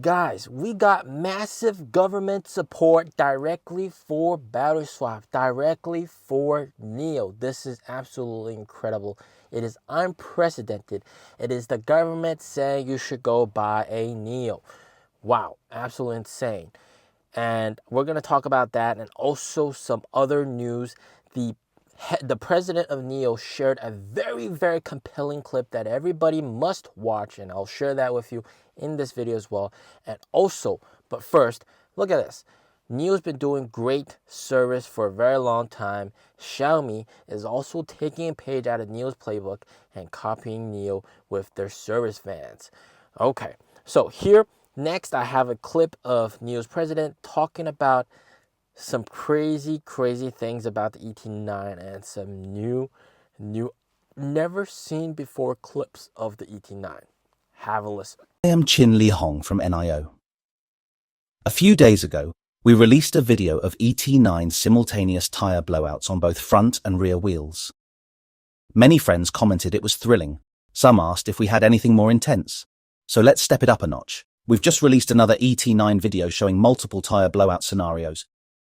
guys, we got massive government support directly for battery swap, directly for Nio. This is absolutely incredible. It is unprecedented. It is the government saying you should go buy a Nio. Wow, absolutely insane. And we're going to talk about that and also some other news. The president of Nio shared a very, very compelling clip that everybody must watch, and I'll share that with you in this video as well. And also, but first, look at this. Nio's been doing great service for a very long time. Xiaomi is also taking a page out of Nio's playbook and copying Nio with their service vans. Okay, so here, next I have a clip of Nio's president talking about some crazy things about the ET9 and some new, never seen before clips of the ET9. Have a listen. I am Chin Li Hong from Nio. A few days ago, we released a video of ET9 simultaneous tyre blowouts on both front and rear wheels. Many friends commented it was thrilling. Some asked if we had anything more intense. So let's step it up a notch. We've just released another ET9 video showing multiple tyre blowout scenarios.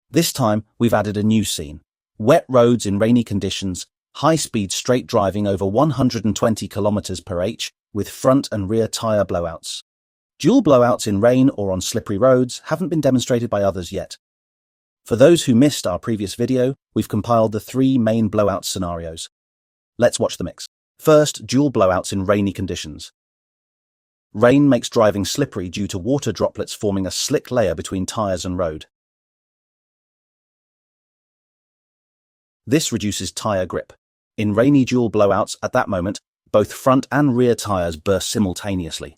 This time, we've added a new scene. Wet roads in rainy conditions, high-speed straight driving over 120 km per h with front and rear tyre blowouts. Dual blowouts in rain or on slippery roads haven't been demonstrated by others yet. For those who missed our previous video, we've compiled the 3 main blowout scenarios. Let's watch the mix. First, dual blowouts in rainy conditions. Rain makes driving slippery due to water droplets forming a slick layer between tyres and road. This reduces tyre grip. In rainy dual blowouts at that moment, both front and rear tyres burst simultaneously.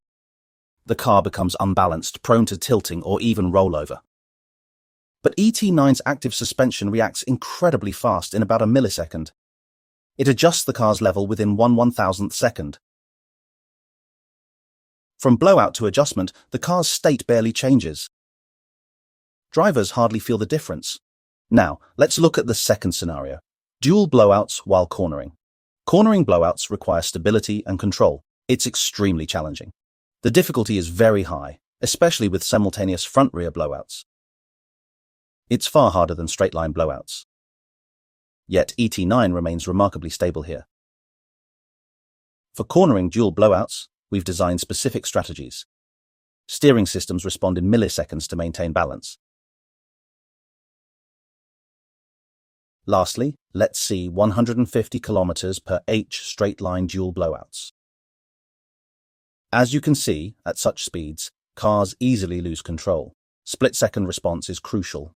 The car becomes unbalanced, prone to tilting or even rollover. But ET9's active suspension reacts incredibly fast in about a millisecond. It adjusts the car's level within 1/1000th second. From blowout to adjustment, the car's state barely changes. Drivers hardly feel the difference. Now, let's look at the second scenario. Dual blowouts while cornering. Cornering blowouts require stability and control. It's extremely challenging. The difficulty is very high, especially with simultaneous front-rear blowouts. It's far harder than straight-line blowouts. Yet ET9 remains remarkably stable here. For cornering dual blowouts, we've designed specific strategies. Steering systems respond in milliseconds to maintain balance. Lastly, let's see 150 km per h straight-line dual blowouts. As you can see, at such speeds, cars easily lose control. Split-second response is crucial.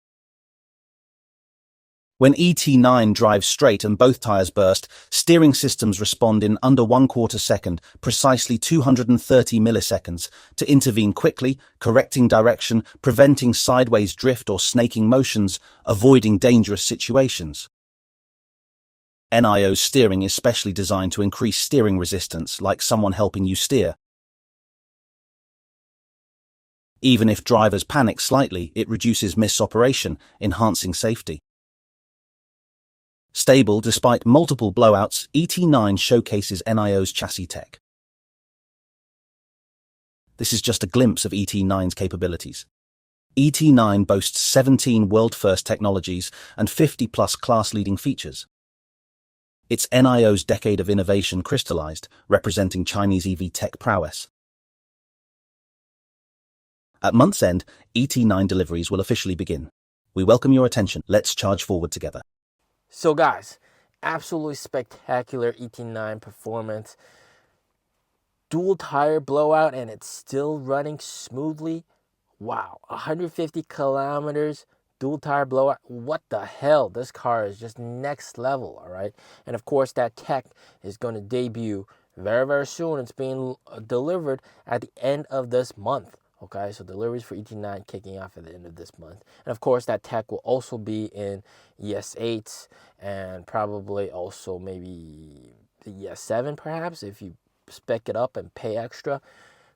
When ET9 drives straight and both tyres burst, steering systems respond in under 1/4 second, precisely 230 milliseconds, to intervene quickly, correcting direction, preventing sideways drift or snaking motions, avoiding dangerous situations. Nio's steering is specially designed to increase steering resistance, like someone helping you steer. Even if drivers panic slightly, it reduces misoperation, enhancing safety. Stable despite multiple blowouts, ET9 showcases Nio's chassis tech. This is just a glimpse of ET9's capabilities. ET9 boasts 17 world-first technologies and 50-plus class-leading features. It's Nio's decade of innovation crystallized, representing Chinese EV tech prowess. At month's end, ET9 deliveries will officially begin. We welcome your attention. Let's charge forward together. So guys, absolutely spectacular ET9 performance. Dual tire blowout and it's still running smoothly. Wow, 150 kilometers, dual tire blowout. What the hell? This car is just next level, all right? And of course, that tech is going to debut very soon. It's being delivered at the end of this month. Okay, so deliveries for ET9 kicking off at the end of this month. And of course, that tech will also be in ES8 and probably also maybe the ES7 perhaps if you spec it up and pay extra.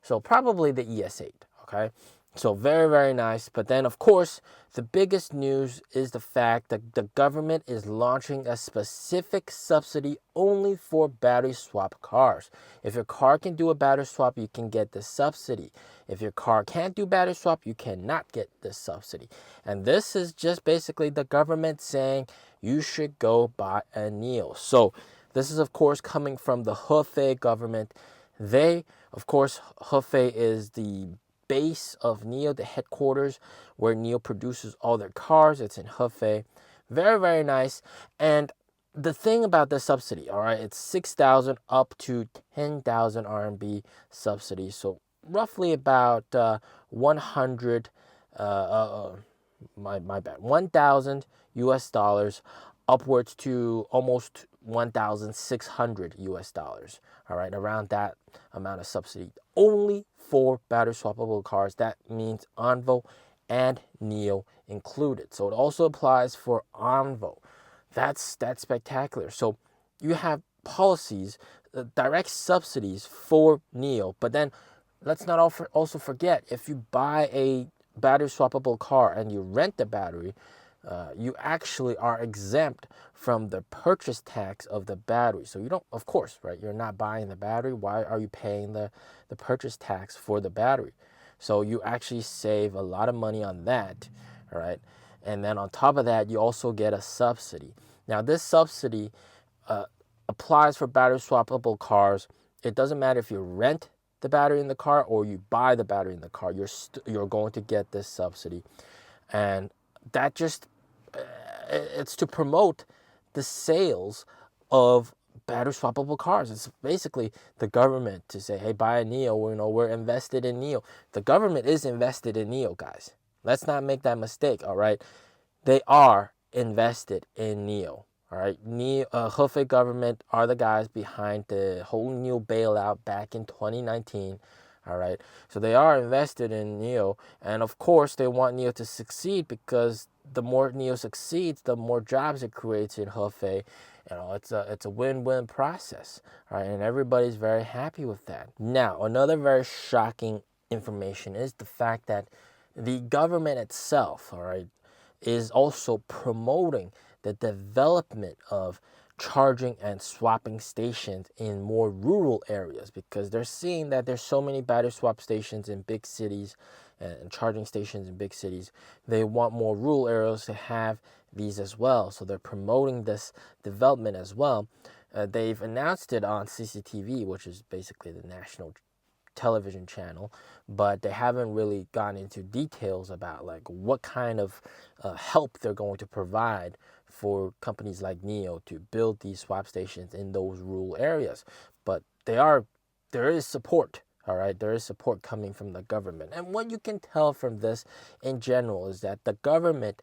So probably the ES8, okay? So very nice. But then, of course, the biggest news is the fact that the government is launching a specific subsidy only for battery swap cars. If your car can do a battery swap, you can get the subsidy. If your car can't do battery swap, you cannot get this subsidy. And this is just basically the government saying you should go buy a Nio. So this is, of course, coming from the Hefei government. They, of course, Hefei is the base of Nio, the headquarters where Nio produces all their cars. It's in Hefei. Very, very nice. And the thing about the subsidy, all right, it's 6,000 up to 10,000 RMB subsidy. So roughly about 100, my bad, 1,000 US dollars upwards to almost 1,600 US dollars. All right, around that amount of subsidy only for battery swappable cars. That means Envo and Nio included. So it also applies for Envo. That's spectacular. So you have policies, direct subsidies for Nio, but then let's not also forget, if you buy a battery swappable car and you rent the battery, you actually are exempt from the purchase tax of the battery. So you don't, of course, right? You're not buying the battery. Why are you paying the purchase tax for the battery? So you actually save a lot of money on that, all right? And then on top of that, you also get a subsidy. Now, this subsidy applies for battery swappable cars. It doesn't matter if you rent the battery in the car or you buy the battery in the car. You're going to get this subsidy, and that just it's to promote the sales of battery swappable cars. It's basically the government to say, hey, buy a Nio. We're invested in Nio. The government is invested in Nio, guys. Let's not make that mistake, all right? They are invested in Nio, all right? Hefei government are the guys behind the whole Nio bailout back in 2019, all right? So they are invested in Nio, and of course they want Nio to succeed, because the more Nio succeeds, the more jobs it creates in Hefei. It's a win-win process, right? And everybody's very happy with that. Now, another very shocking information is the fact that the government itself, all right, is also promoting the development of charging and swapping stations in more rural areas, because they're seeing that there's so many battery swap stations in big cities and charging stations in big cities. They want more rural areas to have these as well. So they're promoting this development as well. They've announced it on CCTV, which is basically the national television channel, but they haven't really gone into details about like what kind of help they're going to provide for companies like Nio to build these swap stations in those rural areas. But there is support. All right, there is support coming from the government. And what you can tell from this in general is that the government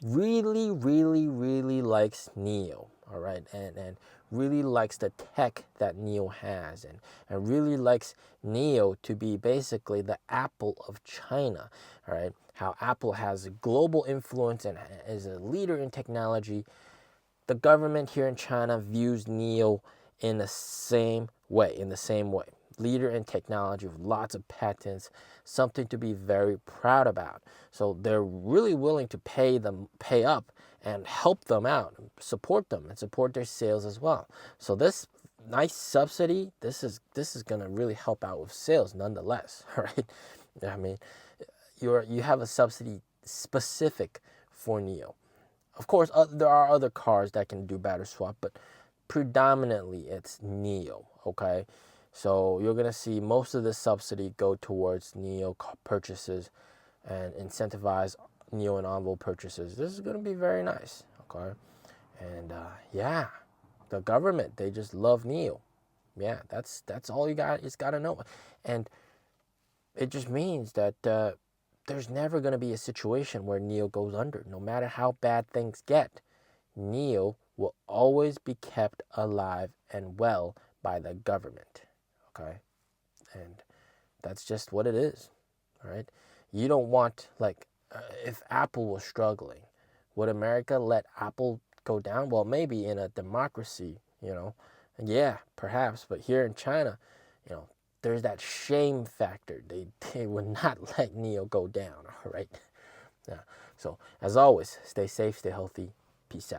really, really, really likes Nio, all right, and really likes the tech that Nio has, and really likes Nio to be basically the Apple of China, all right, how Apple has a global influence and is a leader in technology. The government here in China views Nio in the same way, leader in technology with lots of patents, something to be very proud about. So they're really willing to pay up and help them out, support them, and support their sales as well. So this nice subsidy, this is going to really help out with sales nonetheless, right? I mean, you have a subsidy specific for Nio. Of course, there are other cars that can do battery swap, but predominantly it's Nio, okay? So you're going to see most of the subsidy go towards Nio purchases and incentivize Nio and Envo purchases. This is going to be very nice, okay? And yeah, the government, they just love Nio. Yeah, that's all you got to know. And it just means that there's never going to be a situation where Nio goes under. No matter how bad things get, Nio will always be kept alive and well by the government. Okay, and that's just what it is. All right, you don't want if Apple was struggling, would America let Apple go down? Well, maybe in a democracy, yeah, perhaps, but here in China, there's that shame factor. They would not let Nio go down. All right, yeah. So as always, stay safe, stay healthy, peace out.